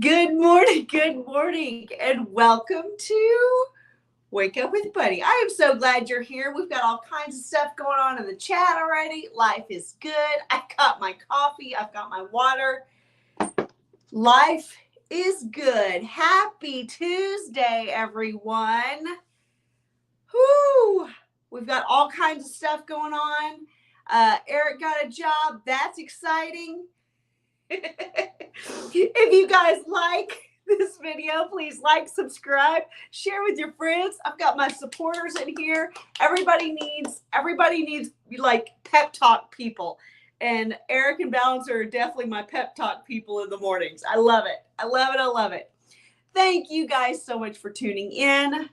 good morning, and welcome to Wake Up with Buddy. I am so glad you're here. We've got all kinds of stuff going on in the chat already. Life is good. I've got my coffee, I've got my water. Life is good. Happy Tuesday, everyone. Whoo! We've got all kinds of stuff going on. Eric got a job. That's exciting. If you guys like this video, please like, subscribe, share with your friends. I've got my supporters in here. Everybody needs like pep talk people. And Eric and Balancer are definitely my pep talk people in the mornings. I love it. I love it. I love it. Thank you guys so much for tuning in.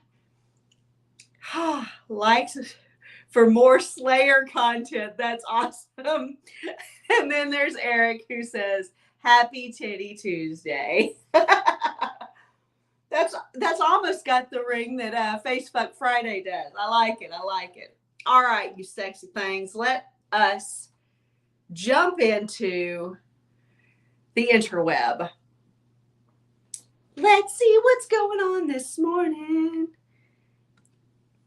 Likes for more Slayer content. That's awesome. And then there's Eric who says, Happy Titty Tuesday. That's almost got the ring that Facefuck Friday does. I like it. I like it. All right, you sexy things. Let us jump into the interweb. Let's see what's going on this morning.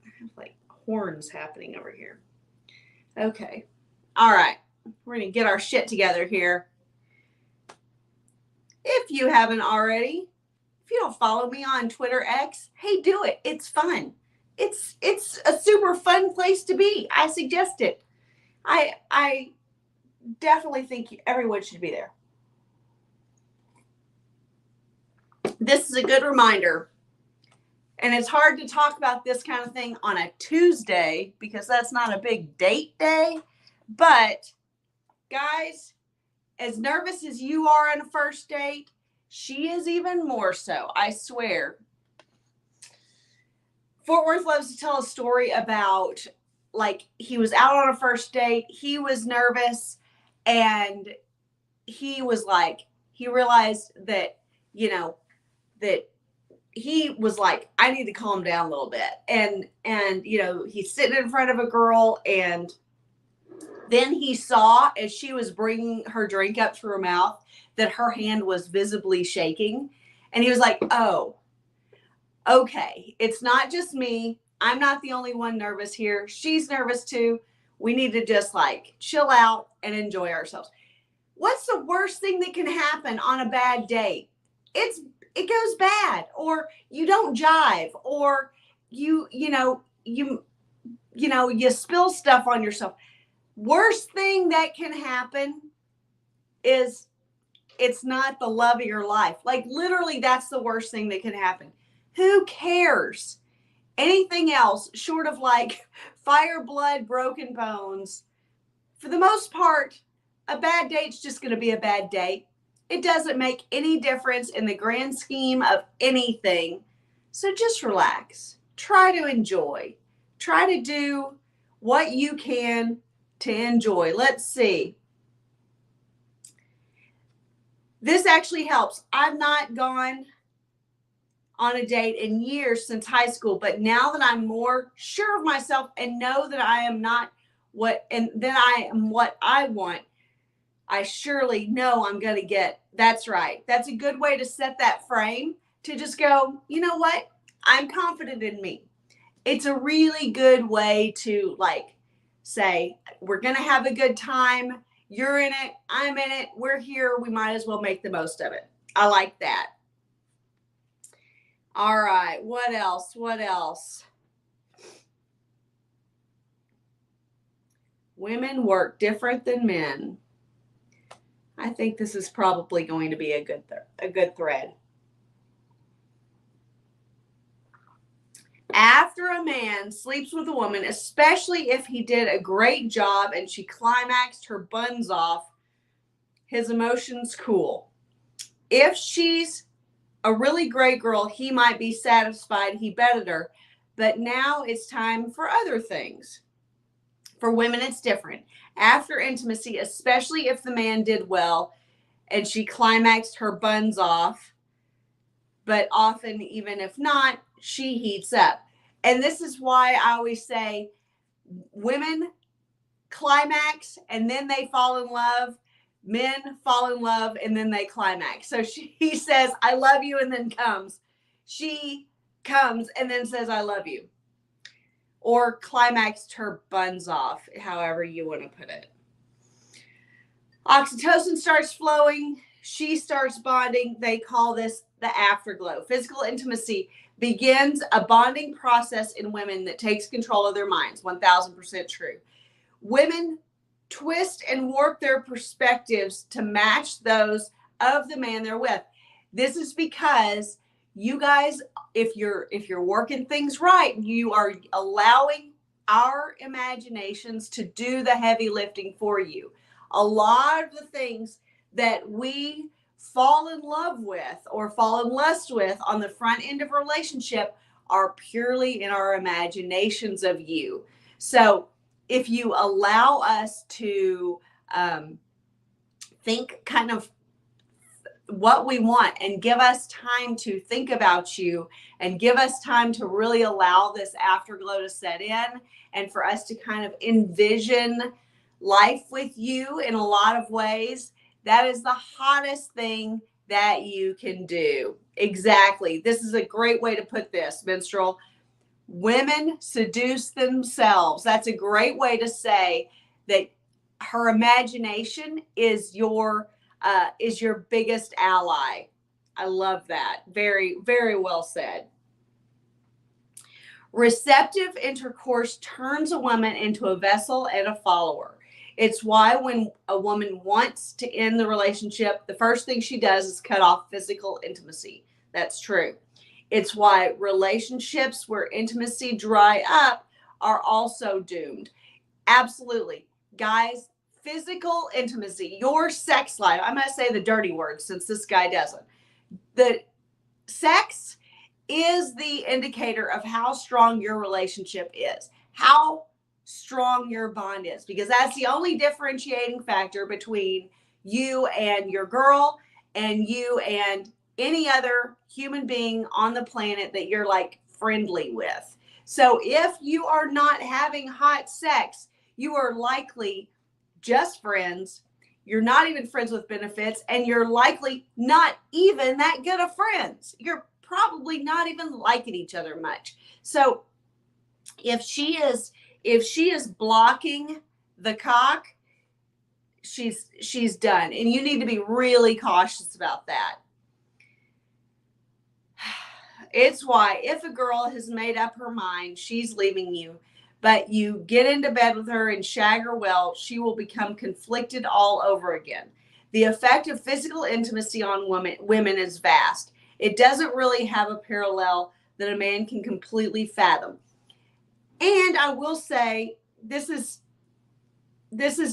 I have like horns happening over here. Okay. All right. We're going to get our shit together here. If you haven't already, if you don't follow me on Twitter X, hey, do it. It's fun. It's a super fun place to be. I suggest it. I definitely think everyone should be there. This is a good reminder. And it's hard to talk about this kind of thing on a Tuesday because that's not a big date day. But guys, as nervous as you are on a first date, she is even more so, I swear. Fort Worth loves to tell a story about, like, he was out on a first date, he was nervous, and he was like, he realized that, that he was like, I need to calm down a little bit. And he's sitting in front of a girl, and then he saw, as she was bringing her drink up to her mouth, that her hand was visibly shaking. And he was like, oh, okay. It's not just me. I'm not the only one nervous here. She's nervous too. We need to just like chill out and enjoy ourselves. What's the worst thing that can happen on a bad date? It goes bad, or you don't jive, or you spill stuff on yourself. Worst thing that can happen is it's not the love of your life. Like, literally, that's the worst thing that can happen. Who cares? Anything else short of like fire, blood, broken bones, for the most part, a bad date's just going to be a bad date. It doesn't make any difference in the grand scheme of anything. So just relax. Try to enjoy. Try to do what you can to enjoy. Let's see. This actually helps. I've not gone on a date in years since high school, but now that I'm more sure of myself and know that I am not what I want, I surely know I'm going to get. That's right. That's a good way to set that frame, to just go, you know what? I'm confident in me. It's a really good way to like say, we're going to have a good time. You're in it. I'm in it. We're here. We might as well make the most of it. I like that. All right. What else? What else? Women work different than men. I think this is probably going to be a good thread. After a man sleeps with a woman, especially if he did a great job and she climaxed her buns off, his emotions cool. If she's a really great girl, he might be satisfied he betted her, but now it's time for other things. For women, it's different. After intimacy, especially if the man did well and she climaxed her buns off, but often, even if not, she heats up. And this is why I always say women climax and then they fall in love. Men fall in love and then they climax. So he says, I love you, and then comes. She comes and then says, I love you. Or climaxed her buns off, however you want to put it. Oxytocin starts flowing. She starts bonding. They call this the afterglow. Physical intimacy begins a bonding process in women that takes control of their minds. 1000% true. Women twist and warp their perspectives to match those of the man they're with. This is because you guys, if you're working things right, you are allowing our imaginations to do the heavy lifting for you. A lot of the things that we fall in love with or fall in lust with on the front end of a relationship are purely in our imaginations of you. So if you allow us to think kind of what we want and give us time to think about you and give us time to really allow this afterglow to set in and for us to kind of envision life with you in a lot of ways, that is the hottest thing that you can do. Exactly. This is a great way to put this, minstrel. Women seduce themselves. That's a great way to say that her imagination is your biggest ally. I love that. Very, very well said. Receptive intercourse turns a woman into a vessel and a follower. It's why when a woman wants to end the relationship, the first thing she does is cut off physical intimacy. That's true. It's why relationships where intimacy dry up are also doomed. Absolutely. Guys, physical intimacy, your sex life, I'm going to say the dirty word since this guy doesn't. The sex is the indicator of how strong your relationship is, how strong your bond is, because that's the only differentiating factor between you and your girl and you and any other human being on the planet that you're like friendly with. So if you are not having hot sex, you are likely just friends. You're not even friends with benefits, and you're likely not even that good of friends. You're probably not even liking each other much. So if she is blocking the cock, she's done, and you need to be really cautious about that. It's why if a girl has made up her mind she's leaving you, but you get into bed with her and shag her well, she will become conflicted all over again. The effect of physical intimacy on women is vast. It doesn't really have a parallel that a man can completely fathom. And I will say this is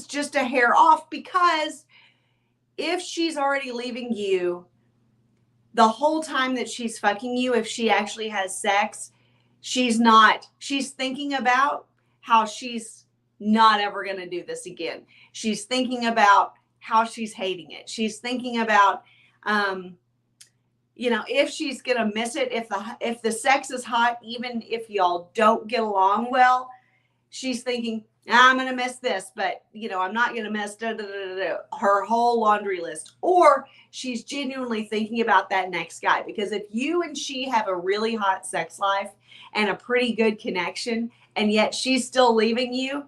just a hair off, because if she's already leaving you, the whole time that she's fucking you, if she actually has sex, she's thinking about how she's not ever going to do this again. She's thinking about how she's hating it. She's thinking about, if she's going to miss it, if the sex is hot, even if y'all don't get along well, she's thinking, I'm going to miss this, but I'm not going to miss her whole laundry list. Or she's genuinely thinking about that next guy, because if you and she have a really hot sex life and a pretty good connection, and yet she's still leaving you,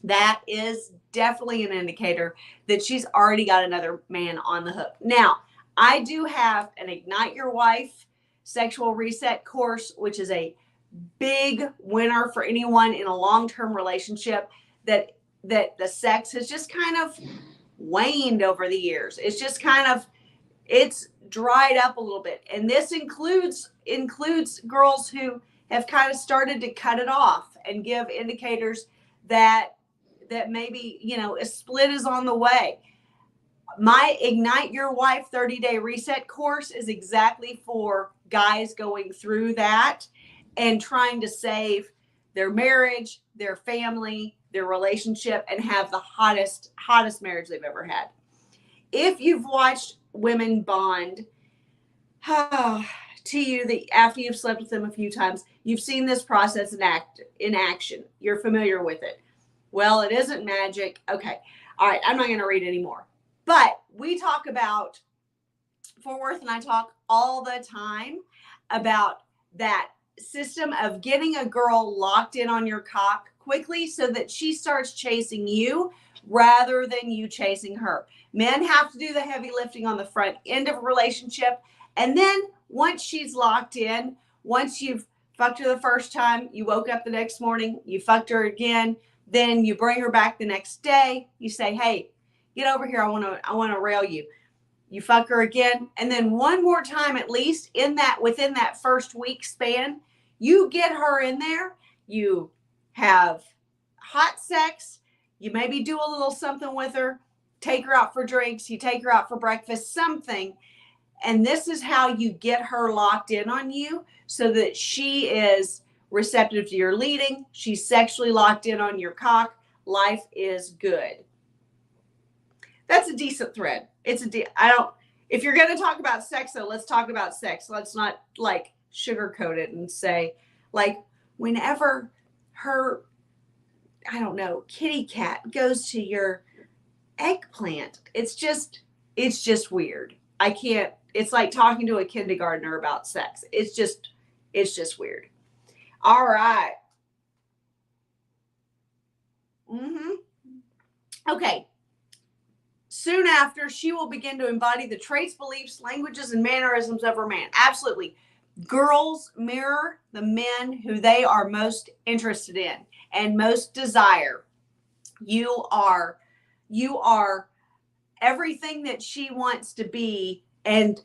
that is definitely an indicator that she's already got another man on the hook. Now, I do have an Ignite Your Wife sexual reset course, which is a big winner for anyone in a long-term relationship that the sex has just kind of waned over the years. It's just it's dried up a little bit. And this includes girls who have kind of started to cut it off and give indicators that maybe, a split is on the way. My Ignite Your Wife 30-day reset course is exactly for guys going through that and trying to save their marriage, their family, their relationship, and have the hottest marriage they've ever had. If you've watched women bond to you that after you've slept with them a few times, you've seen this process in action. You're familiar with it. Well, it isn't magic. Okay. All right. I'm not going to read anymore. But we talk about, Fort Worth and I talk all the time about that system of getting a girl locked in on your cock quickly so that she starts chasing you rather than you chasing her. Men have to do the heavy lifting on the front end of a relationship. And then once she's locked in, once you've fucked her the first time, you woke up the next morning, you fucked her again, then you bring her back the next day, you say, hey, get over here, I want to rail you. You fuck her again, and then one more time at least within that first week span, you get her in there, you have hot sex, you maybe do a little something with her, take her out for drinks, you take her out for breakfast, something. And this is how you get her locked in on you so that she is receptive to your leading. She's sexually locked in on your cock. Life is good. That's a decent thread. If you're going to talk about sex, though, let's talk about sex. Let's not like sugarcoat it and say, like, whenever her, I don't know, kitty cat goes to your eggplant, it's just weird. I can't, it's like talking to a kindergartner about sex. It's just weird. All right. Okay. Soon after, she will begin to embody the traits, beliefs, languages, and mannerisms of her man. Absolutely. Girls mirror the men who they are most interested in and most desire. You are everything that she wants to be and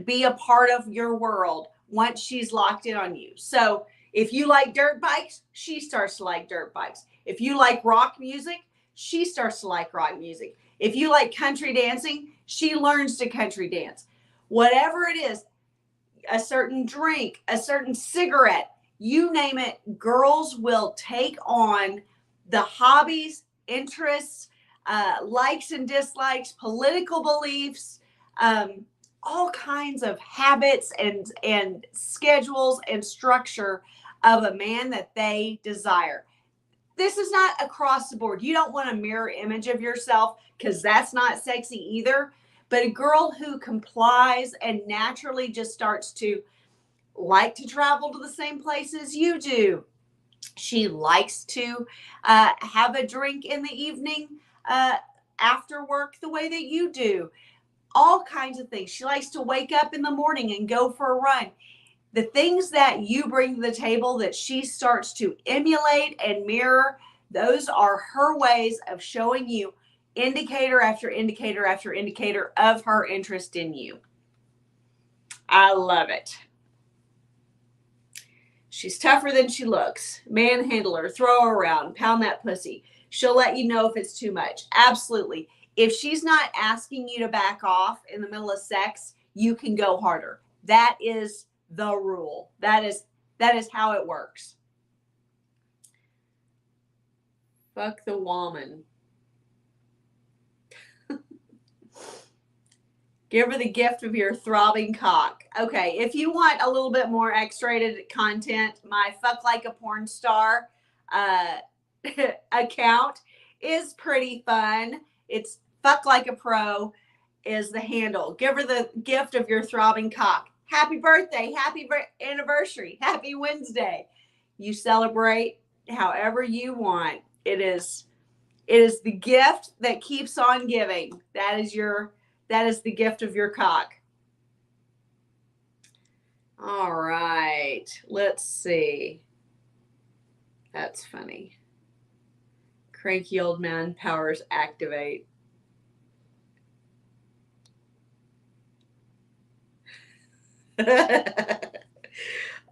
be a part of your world once she's locked in on you. So if you like dirt bikes, she starts to like dirt bikes. If you like rock music, she starts to like rock music. If you like country dancing, she learns to country dance. Whatever it is, a certain drink, a certain cigarette, you name it, girls will take on the hobbies, interests, likes and dislikes, political beliefs, all kinds of habits and schedules and structure of a man that they desire. This is not across the board. You don't want a mirror image of yourself because that's not sexy either. But a girl who complies and naturally just starts to like to travel to the same places you do. She likes to have a drink in the evening after work the way that you do. All kinds of things. She likes to wake up in the morning and go for a run. The things that you bring to the table that she starts to emulate and mirror, those are her ways of showing you indicator after indicator after indicator of her interest in you. I love it. She's tougher than she looks. Manhandle her, throw her around, pound that pussy. She'll let you know if it's too much. Absolutely. If she's not asking you to back off in the middle of sex, you can go harder. That is the rule. That is how it works. Fuck the woman. Give her the gift of your throbbing cock. Okay, if you want a little bit more X-rated content, my Fuck Like a Porn Star account is pretty fun. It's Fuck Like a Pro is the handle. Give her the gift of your throbbing cock. Happy birthday, happy anniversary, happy Wednesday. You celebrate however you want. It is the gift that keeps on giving. That is the gift of your cock. All right, let's see. That's funny. Cranky old man powers activate.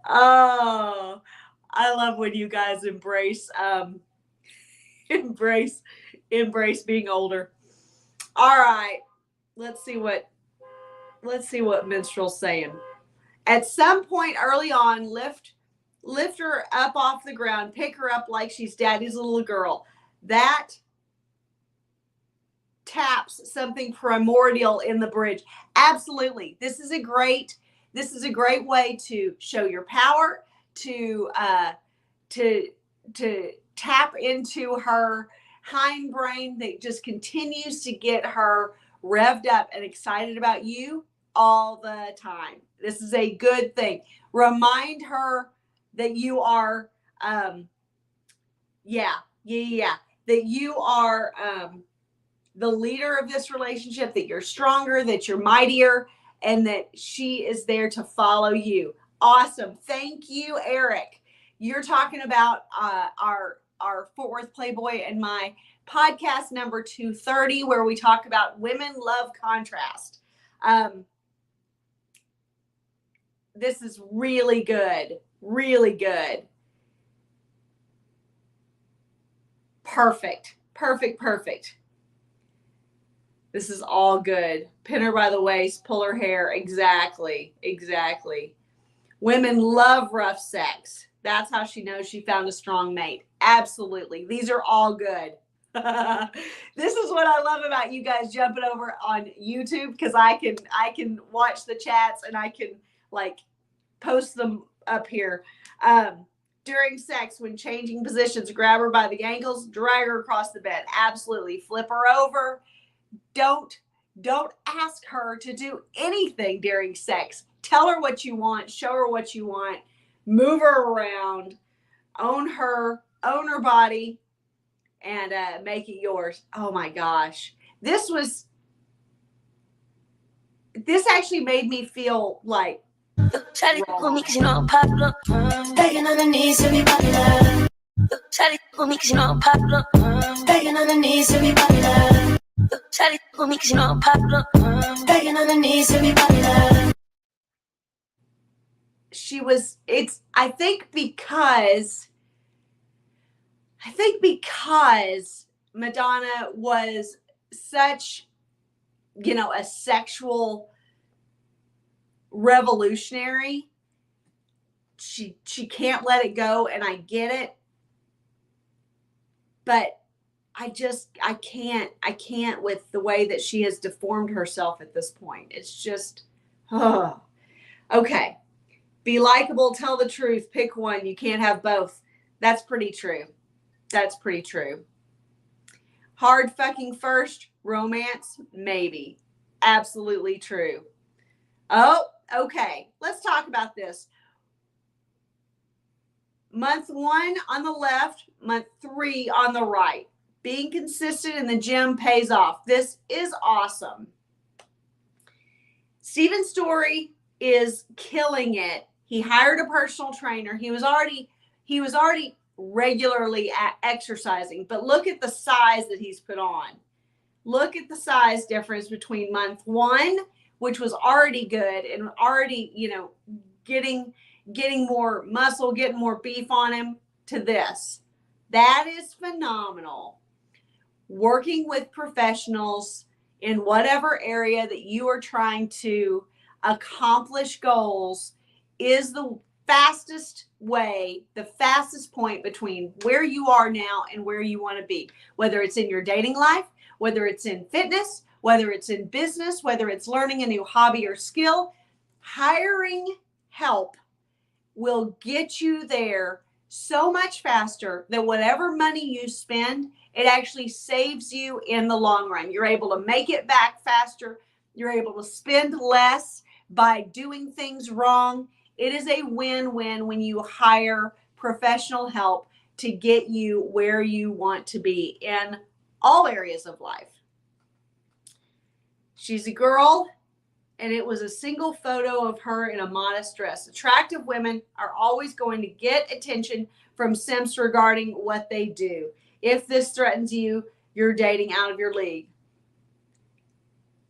Oh, I love when you guys embrace being older. All right, let's see what Minstrel's saying. At some point early on, lift her up off the ground, pick her up like she's daddy's little girl. That taps something primordial in the bridge. Absolutely. This is a great way to show your power, to tap into her hindbrain that just continues to get her revved up and excited about you all the time. This is a good thing. Remind her that you are, that you are the leader of this relationship, that you're stronger, that you're mightier, and that she is there to follow you. Awesome. Thank you, Eric. You're talking about our Fort Worth Playboy and my podcast number 230, where we talk about women love contrast. This is really good. Really good. Perfect. Perfect. Perfect. This is all good. Pin her by the waist, pull her hair. Exactly. Exactly. Women love rough sex. That's how she knows she found a strong mate. Absolutely. These are all good. This is what I love about you guys jumping over on YouTube, because I can watch the chats and I can like post them up here. During sex, when changing positions, grab her by the ankles, drag her across the bed. Absolutely. Flip her over. Don't ask her to do anything during sex. Tell her what you want. Show her what you want. Move her around. Own her body, and make it yours. Oh my gosh. This actually made me feel like Try to pull me cause you know I'm popular. Begging on the knees to be popular. Try to pull me cause you know I'm popular. Begging on the knees to be popular. Try to pull me cause you know I'm popular. Begging on the knees to be popular. I think because Madonna was such, a sexual revolutionary, she can't let it go, and I get it. But I can't with the way that she has deformed herself at this point. It's just, okay. Be likable, tell the truth, pick one. You can't have both. That's pretty true. That's pretty true. Hard fucking first, romance, maybe. Absolutely true. Oh, okay. Let's talk about this. Month 1 on the left, month 3 on the right. Being consistent in the gym pays off. This is awesome. Steven Story is killing it. He hired a personal trainer. He was already regularly exercising, but look at the size that he's put on. Look at the size difference between month 1, which was already good and already, getting more muscle, getting more beef on him, to this. That is phenomenal. Working with professionals in whatever area that you are trying to accomplish goals is the fastest way, the fastest point between where you are now and where you want to be, whether it's in your dating life, whether it's in fitness, whether it's in business, whether it's learning a new hobby or skill. Hiring help will get you there so much faster than whatever money you spend. It actually saves you in the long run. You're able to make it back faster. You're able to spend less by doing things wrong. It is a win-win when you hire professional help to get you where you want to be in all areas of life. She's a girl, and it was a single photo of her in a modest dress. Attractive women are always going to get attention from simps regarding what they do. If this threatens you, you're dating out of your league.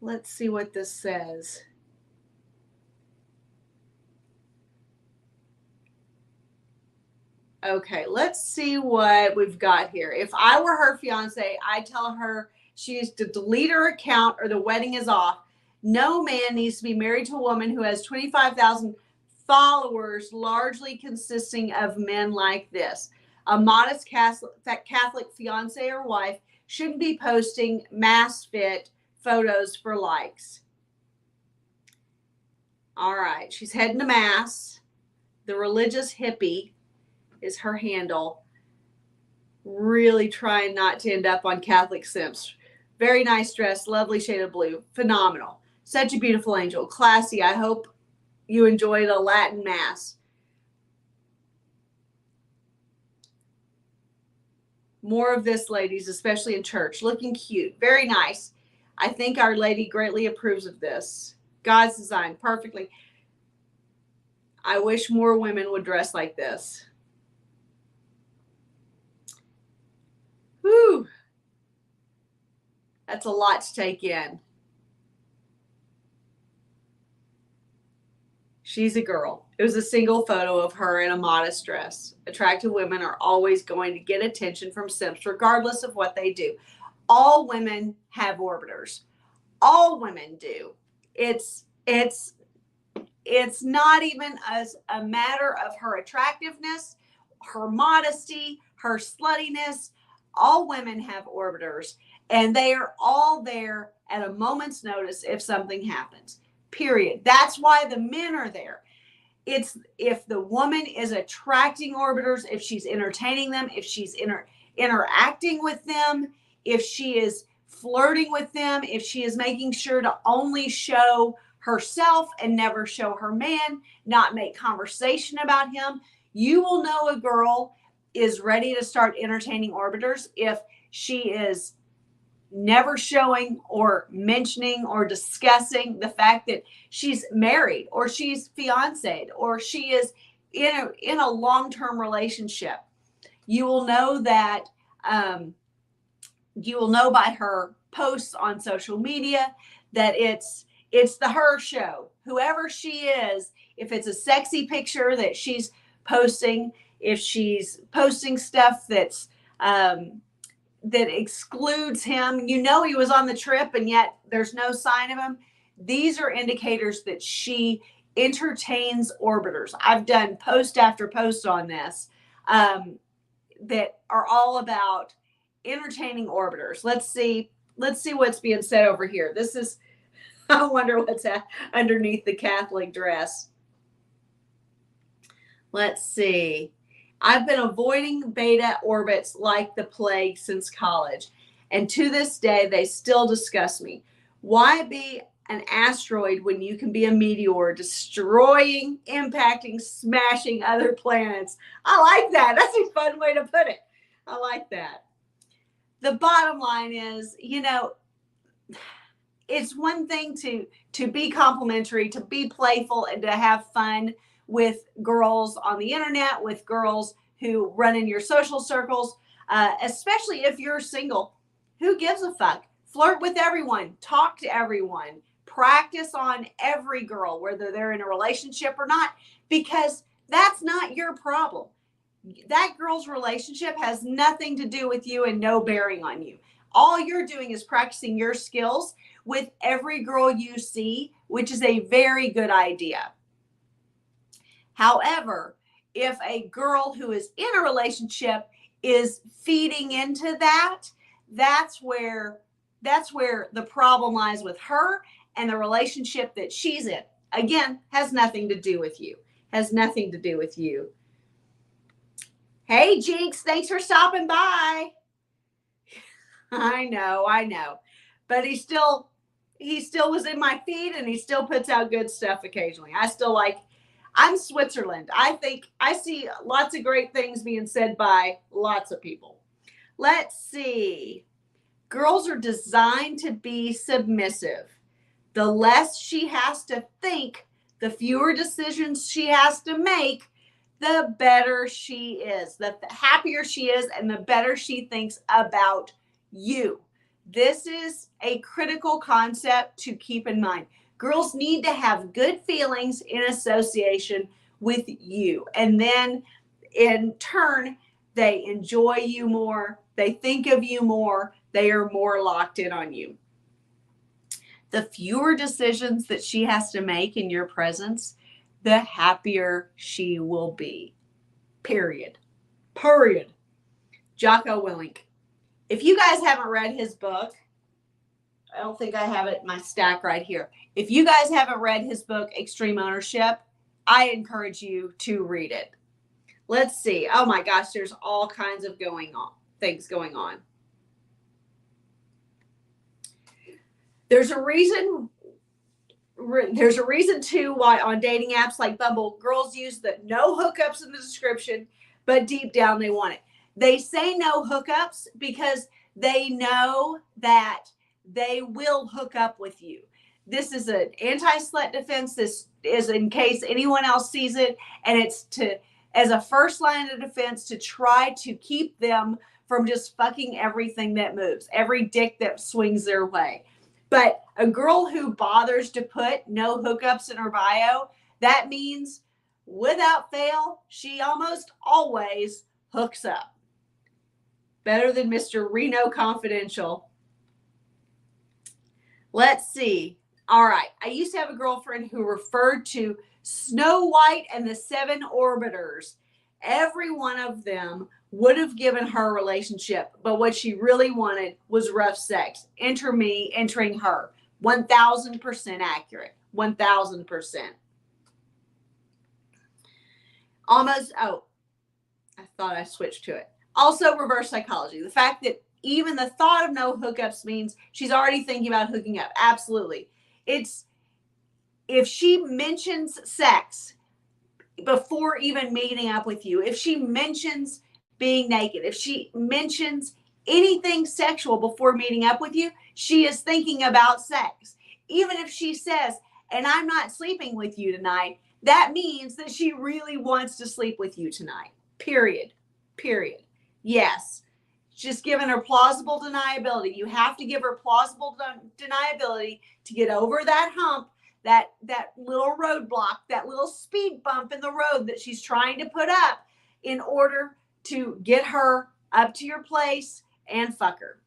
Let's see what this says. Okay, let's see what we've got here. If I were her fiance, I'd tell her she is to delete her account or the wedding is off. No man needs to be married to a woman who has 25,000 followers, largely consisting of men like this. A modest Catholic fiance or wife shouldn't be posting mass fit photos for likes. All right, she's heading to mass. The religious hippie is her handle. Really trying not to end up on Catholic simps. Very nice dress, lovely shade of blue, phenomenal. Such a beautiful angel, classy. I hope you enjoyed a Latin mass. More of this, ladies, especially in church. Looking cute, very nice. I think Our Lady greatly approves of this. God's design perfectly. I wish more women would dress like this. Whew. That's a lot to take in. She's a girl. It was a single photo of her in a modest dress. Attractive women are always going to get attention from simps, regardless of what they do. All women have orbiters. All women do. It's not even a matter of her attractiveness, her modesty, her sluttiness. All women have orbiters, and they are all there at a moment's notice if something happens. Period. That's why the men are there. It's if the woman is attracting orbiters, if she's entertaining them, if she's interacting with them, if she is flirting with them, if she is making sure to only show herself and never show her man, not make conversation about him, you will know a girl is ready to start entertaining orbiters if she is never showing or mentioning or discussing the fact that she's married or she's fiancéed or she is in a long-term relationship. You will know that you will know by her posts on social media that it's the her show. Whoever she is, if it's a sexy picture that she's posting, if she's posting stuff that's that excludes him, you know he was on the trip and yet there's no sign of him. These are indicators that she entertains orbiters. I've done post after post on this that are all about entertaining orbiters. Let's see what's being said over here. This is, I wonder what's underneath the Catholic dress. Let's see. I've been avoiding beta orbits like the plague since college, and to this day, they still disgust me. Why be an asteroid when you can be a meteor, destroying, impacting, smashing other planets? I like that. That's a fun way to put it. I like that. The bottom line is, you know, it's one thing to be complimentary, to be playful, and to have fun with girls on the internet, with girls who run in your social circles, especially if you're single. Who gives a fuck? Flirt with everyone, talk to everyone, practice on every girl, whether they're in a relationship or not, because that's not your problem. That girl's relationship has nothing to do with you and no bearing on you. All you're doing is practicing your skills with every girl you see, which is a very good idea. However, if a girl who is in a relationship is feeding into that, that's where the problem lies with her and the relationship that she's in. Again, has nothing to do with you. Has nothing to do with you. Hey, Jinx, thanks for stopping by. I know. But he still was in my feed and he still puts out good stuff occasionally. I'm Switzerland. I think I see lots of great things being said by lots of people. Let's see. Girls are designed to be submissive. The less she has to think, the fewer decisions she has to make, the better she is. The happier she is and the better she thinks about you. This is a critical concept to keep in mind. Girls need to have good feelings in association with you. And then in turn, they enjoy you more. They think of you more. They are more locked in on you. The fewer decisions that she has to make in your presence, the happier she will be. Period. Jocko Willink. If you guys haven't read his book, I don't think I have it in my stack right here. If you guys haven't read his book, Extreme Ownership, I encourage you to read it. Let's see. Oh my gosh, there's all kinds of things going on. There's a reason too why on dating apps like Bumble, girls use the no hookups in the description, but deep down they want it. They say no hookups because they know that they will hook up with you. This is an anti-slut defense. This is in case anyone else sees it, and it's as a first line of defense to try to keep them from just fucking everything that moves, every dick that swings their way. But a girl who bothers to put no hookups in her bio, that means without fail, she almost always hooks up. Better than Mr. Reno Confidential. Let's see. All right. I used to have a girlfriend who referred to Snow White and the Seven Orbiters. Every one of them would have given her a relationship, but what she really wanted was rough sex. Enter me, entering her. 1,000% accurate. 1,000%. Almost, oh, I thought I switched to it. Also, reverse psychology. The fact that even the thought of no hookups means she's already thinking about hooking up. Absolutely. It's, if she mentions sex before even meeting up with you, if she mentions being naked, if she mentions anything sexual before meeting up with you, she is thinking about sex. Even if she says, and I'm not sleeping with you tonight, that means that she really wants to sleep with you tonight. Period. Period. Yes. Just giving her plausible deniability. You have to give her plausible deniability to get over that hump, that little roadblock, that little speed bump in the road that she's trying to put up in order to get her up to your place and fuck her.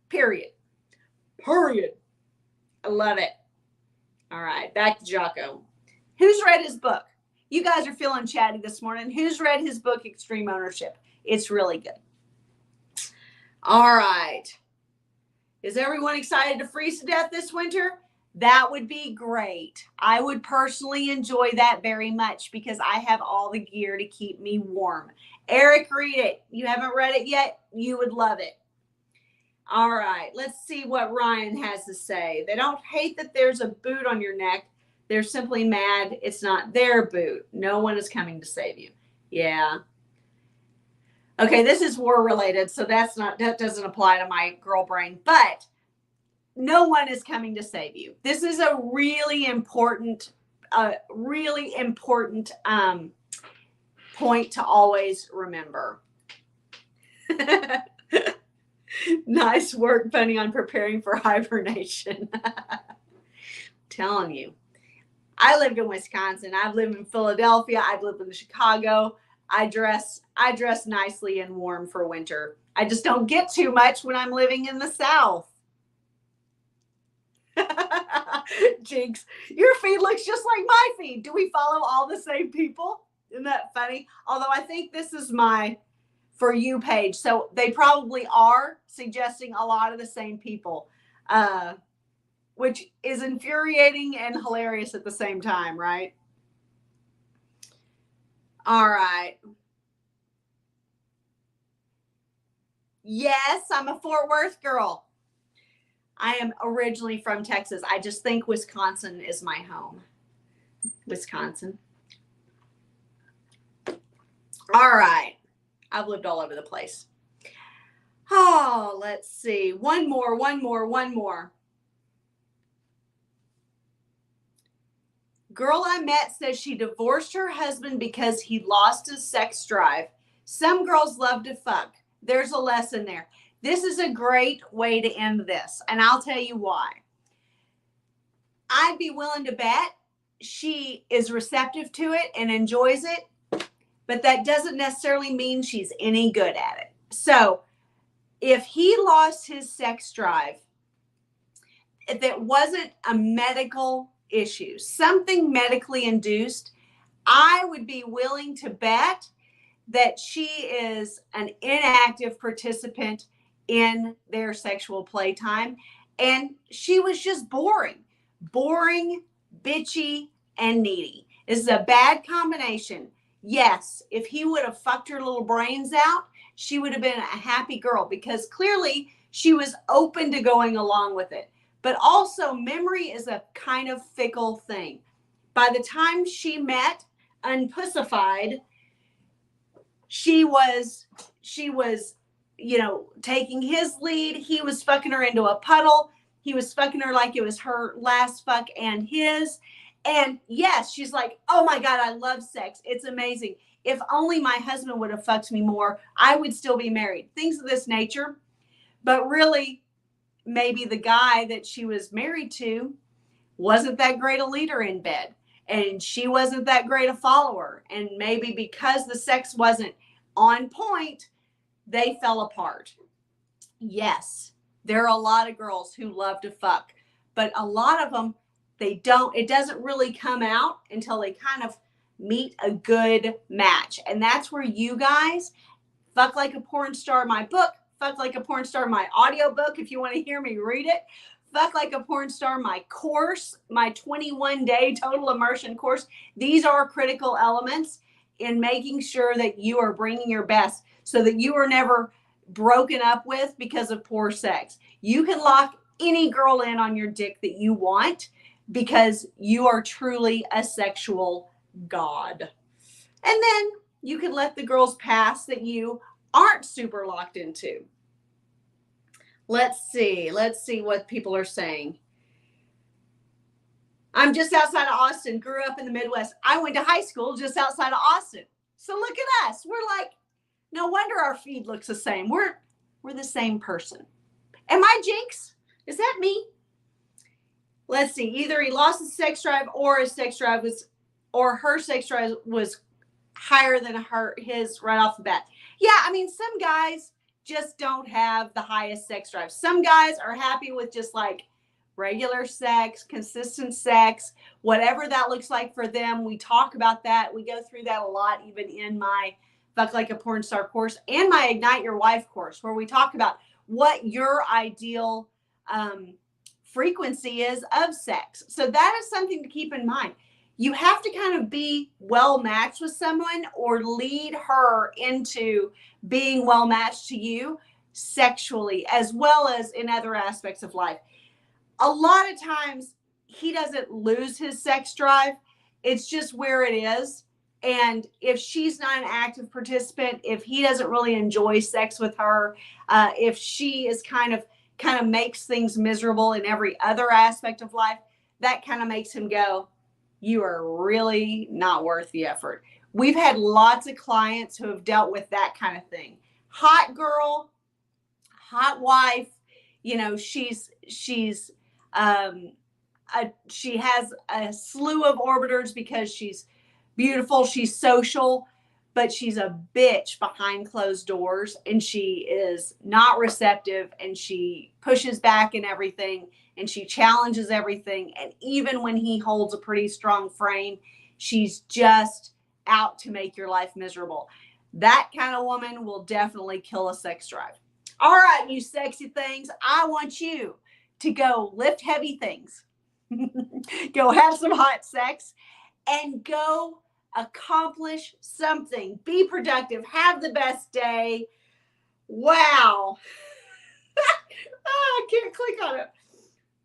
Period. Period. I love it. All right, back to Jocko. Who's read his book? You guys are feeling chatty this morning. Who's read his book, Extreme Ownership? It's really good. All right. Is everyone excited to freeze to death this winter? That would be great. I would personally enjoy that very much because I have all the gear to keep me warm. Eric, read it. You haven't read it yet? You would love it. All right. Let's see what Ryan has to say. They don't hate that there's a boot on your neck. They're simply mad it's not their boot. No one is coming to save you. Yeah. Okay, this is war related, so that doesn't apply to my girl brain, but no one is coming to save you. This is a really important point to always remember. Nice work, Bunny, on preparing for hibernation. Telling you. I lived in Wisconsin. I've lived in Philadelphia. I've lived in Chicago. I dress nicely and warm for winter. I just don't get too much when I'm living in the South. Jinx, your feed looks just like my feed. Do we follow all the same people? Isn't that funny? Although I think this is my For You page. So they probably are suggesting a lot of the same people, which is infuriating and hilarious at the same time, right? All right. Yes, I'm a Fort Worth girl. I am originally from Texas. I just think Wisconsin is my home. Wisconsin. All right. I've lived all over the place. Oh, let's see. One more. Girl I met says she divorced her husband because he lost his sex drive. Some girls love to fuck. There's a lesson there. This is a great way to end this, and I'll tell you why. I'd be willing to bet she is receptive to it and enjoys it, but that doesn't necessarily mean she's any good at it. So if he lost his sex drive, if it wasn't a medical issue, something medically induced, I would be willing to bet that she is an inactive participant in their sexual playtime. And she was just boring, bitchy, and needy. This is a bad combination. Yes, if he would have fucked her little brains out, she would have been a happy girl because clearly she was open to going along with it. But also memory is a kind of fickle thing. By the time she met Unpussified, she was, you know, taking his lead. He was fucking her into a puddle. He was fucking her like it was her last fuck and his. And yes, she's like, oh my God, I love sex. It's amazing. If only my husband would have fucked me more, I would still be married. Things of this nature. But really, maybe the guy that she was married to wasn't that great a leader in bed. And she wasn't that great a follower. And maybe because the sex wasn't on point, they fell apart. Yes, there are a lot of girls who love to fuck, but a lot of them, it doesn't really come out until they kind of meet a good match. And that's where you guys, Fuck Like a Porn Star, my book, Fuck Like a Porn Star, my audiobook, if you want to hear me read it, Fuck Like a Porn Star, my course, my 21-day total immersion course. These are critical elements in making sure that you are bringing your best so that you are never broken up with because of poor sex. You can lock any girl in on your dick that you want because you are truly a sexual god. And then you can let the girls pass that you aren't super locked into. Let's see what people are saying. I'm just outside of Austin, grew up in the Midwest. I went to high school just outside of Austin. So look at us. We're like, no wonder our feed looks the same. We're the same person. Am I Jinx? Is that me? Let's see. Either he lost his sex drive or his sex drive was, or her sex drive was higher than his right off the bat. Yeah, I mean, some guys just don't have the highest sex drive. Some guys are happy with just like regular sex, consistent sex, whatever that looks like for them. We talk about that. We go through that a lot, even in my Fuck Like a Porn Star course and my Ignite Your Wife course, where we talk about what your ideal frequency is of sex. So that is something to keep in mind. You have to kind of be well matched with someone or lead her into being well matched to you sexually as well as in other aspects of life. A lot of times he doesn't lose his sex drive. It's just where it is. And if she's not an active participant, if he doesn't really enjoy sex with her, if she is kind of makes things miserable in every other aspect of life, that kind of makes him go, you are really not worth the effort. We've had lots of clients who have dealt with that kind of thing. Hot girl, hot wife, you know, she has a slew of orbiters because she's beautiful, she's social, but she's a bitch behind closed doors, and she is not receptive, and she pushes back and everything, and she challenges everything. And even when he holds a pretty strong frame, she's just out to make your life miserable. That kind of woman will definitely kill a sex drive. All right, you sexy things, I want you to go lift heavy things, go have some hot sex, and go accomplish something. Be productive. Have the best day. Wow. I can't click on it.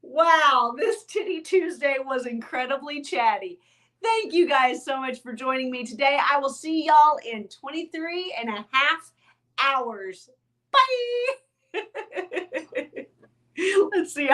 Wow, this Titty Tuesday was incredibly chatty. Thank you guys so much for joining me today. I will see y'all in 23 and a half hours. Bye. Let's see.